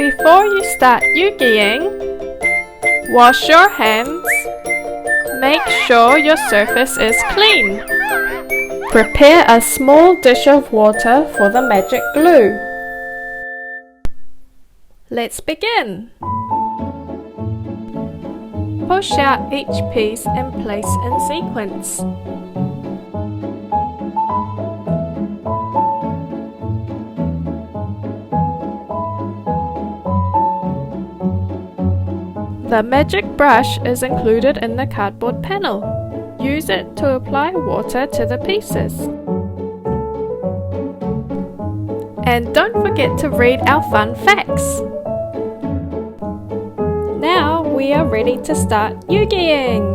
Before you start yugiing, wash your hands. Make sure your surface is clean. Prepare a small dish of water for the magic glue. Let's begin. Push out each piece and place in sequence. The magic brush is included in the cardboard panel. Use it to apply water to the pieces. And don't forget to read our fun facts. Now we are ready to start yugiing.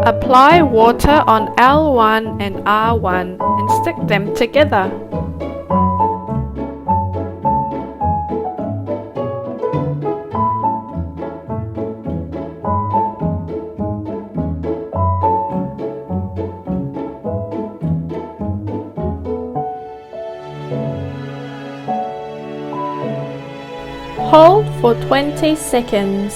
Apply water on L1 and R1 and stick them together. Hold for 20 seconds.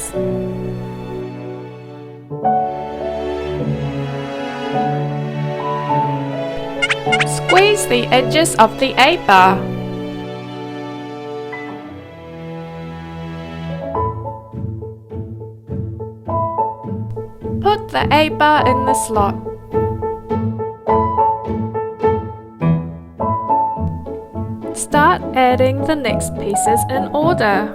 Squeeze the edges of the A-bar. Put the A-bar in the slot. Start adding the next pieces in order.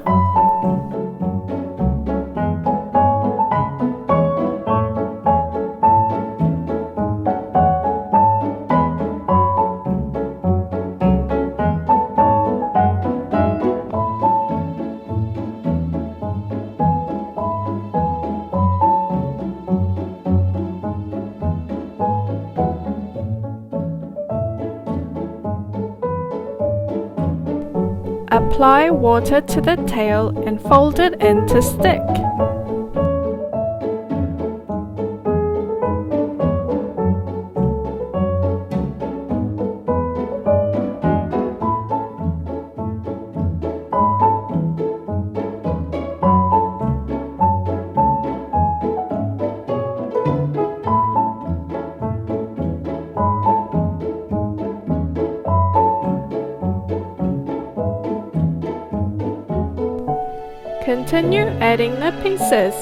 Apply water to the tail and fold it into stick. Continue adding the pieces.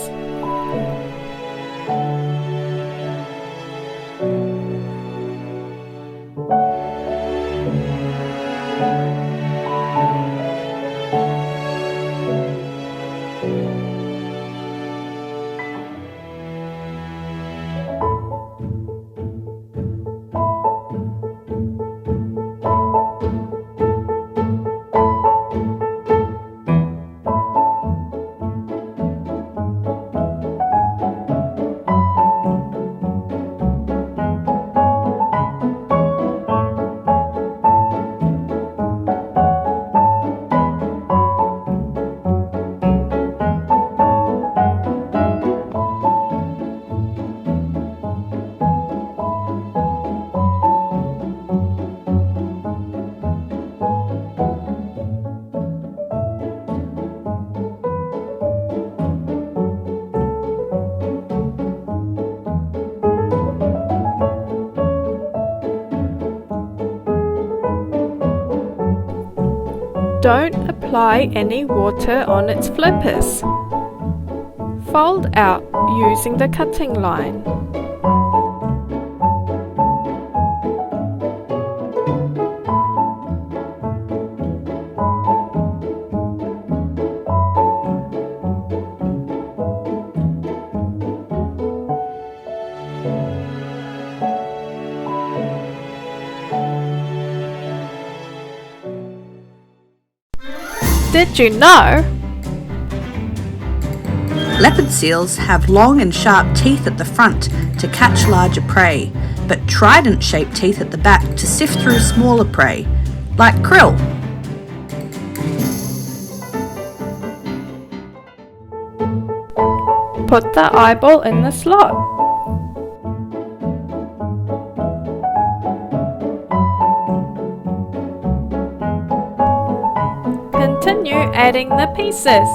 Don't apply any water on its flippers. Fold out using the cutting line. Did you know? Leopard seals have long and sharp teeth at the front to catch larger prey, but trident-shaped teeth at the back to sift through smaller prey, like krill. Put the eyeball in the slot. Continue Continue adding the pieces.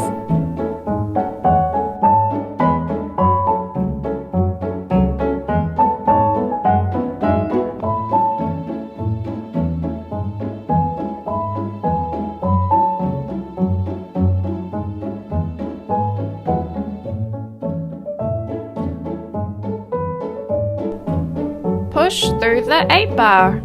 Push through the 8-bar.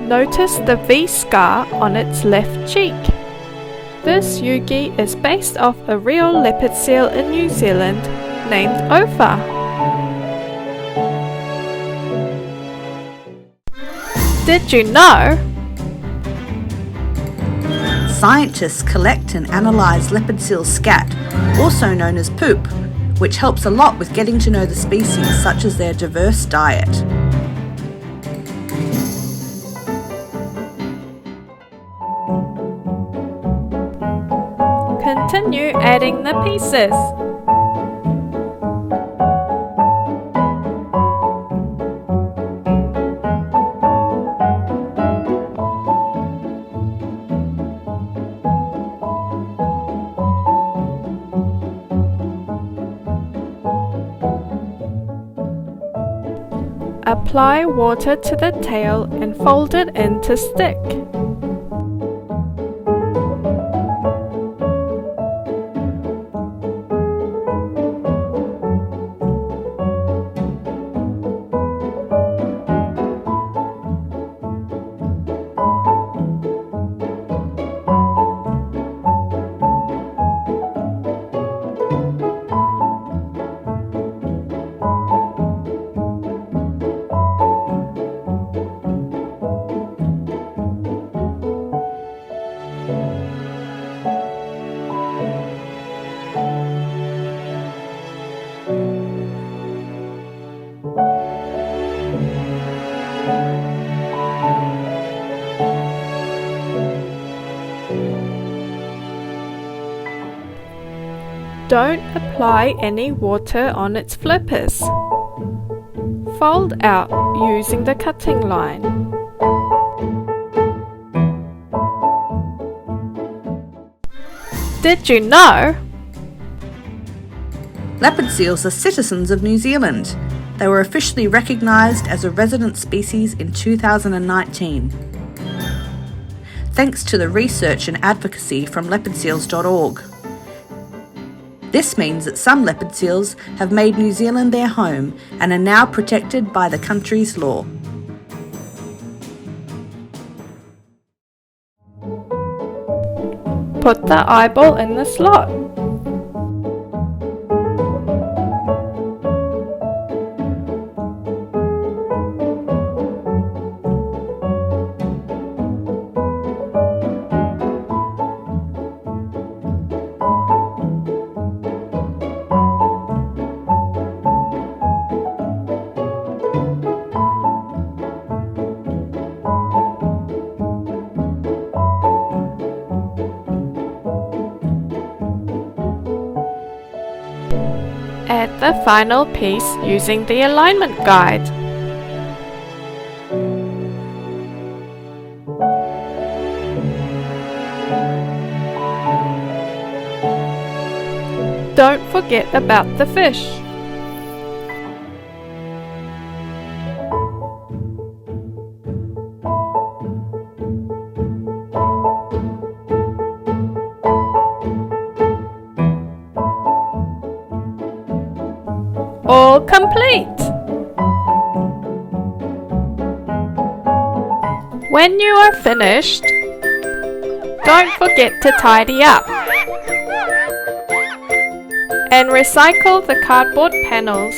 Notice the V scar on its left cheek. This Eugy is based off a real leopard seal in New Zealand named Ophir. Did you know? Scientists collect and analyse leopard seal scat, also known as poop, which helps a lot with getting to know the species such as their diverse diet. Continue adding the pieces. Apply water to the tail and fold it into stick. Don't apply any water on its flippers. Fold out using the cutting line. Did you know? Leopard seals are citizens of New Zealand. They were officially recognised as a resident species in 2019. Thanks to the research and advocacy from leopardseals.org. This means that some leopard seals have made New Zealand their home and are now protected by the country's law. Put the eyeball in the slot. Add the final piece using the alignment guide. Don't forget about the fish. All complete! When you are finished, don't forget to tidy up and recycle the cardboard panels.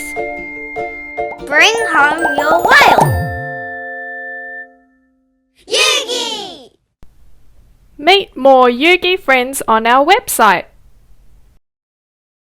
Bring home your whale! Eugy! Meet more Eugy friends on our website.